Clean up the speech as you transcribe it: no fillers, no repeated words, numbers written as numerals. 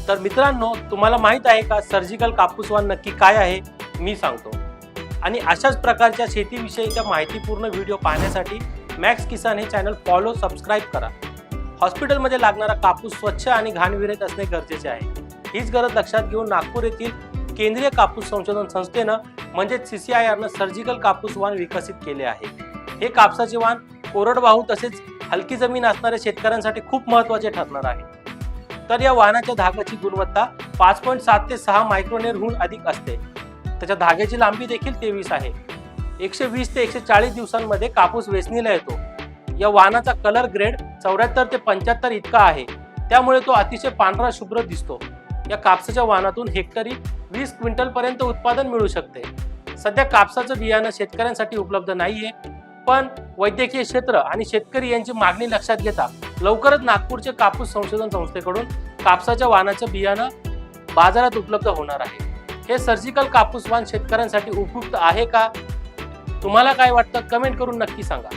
तर मित्रांनो, तुम्हाला माहित आहे का सर्जिकल कापूस वाण नक्की काय आहे? मी सांगतो. आणि अशाच प्रकारच्या शेतीविषयीच्या माहितीपूर्ण व्हिडिओ पाहण्यासाठी मॅक्स किसान हे चॅनल फॉलो सबस्क्राईब करा. हॉस्पिटलमध्ये लागणारा कापूस स्वच्छ आणि घाणविरहित असणे गरजेचे आहे. हीच गरज लक्षात घेऊन नागपूर येथील केंद्रीय कापूस संशोधन संस्थेनं म्हणजेच CCIRनं सर्जिकल कापूस वाण विकसित केले आहे. हे कापसाचे वाण कोरडवाहू तसेच हलकी जमीन असणाऱ्या शेतकऱ्यांसाठी खूप महत्त्वाचे ठरणार आहे. तर या वाणाच्या धाग्याची गुणवत्ता 5.7 ते 6 मायक्रोनेरहून अधिक असते. त्याच्या धाग्याची लांबी देखील 23 आहे. 120 ते 140 दिवसांमध्ये कापूस वेचणीला येतो. या वाणाचा कलर ग्रेड 74 ते 75 इतका आहे. त्यामुळे तो अतिशय पांढरा शुभ्र दिसतो. या कापसाच्या वाणातून हेक्टरी 20 क्विंटल पर्यंत उत्पादन मिळू शकते. सध्या कापसाचं बियाणं शेतकऱ्यांसाठी उपलब्ध नाहीये, पण वैद्यकीय क्षेत्र आणि शेतकरी यांची मागणी लक्षात घेता लवकरच नागपूरचे कापूस संशोधन संस्थेकडून कापसाच्या वाणाचं बियाणं बाजारात उपलब्ध होणार आहे. हे सर्जिकल कापूस वाण शेतकऱ्यांसाठी उपयुक्त आहे का? तुम्हाला काय वाटतं? कमेंट करून नक्की सांगा.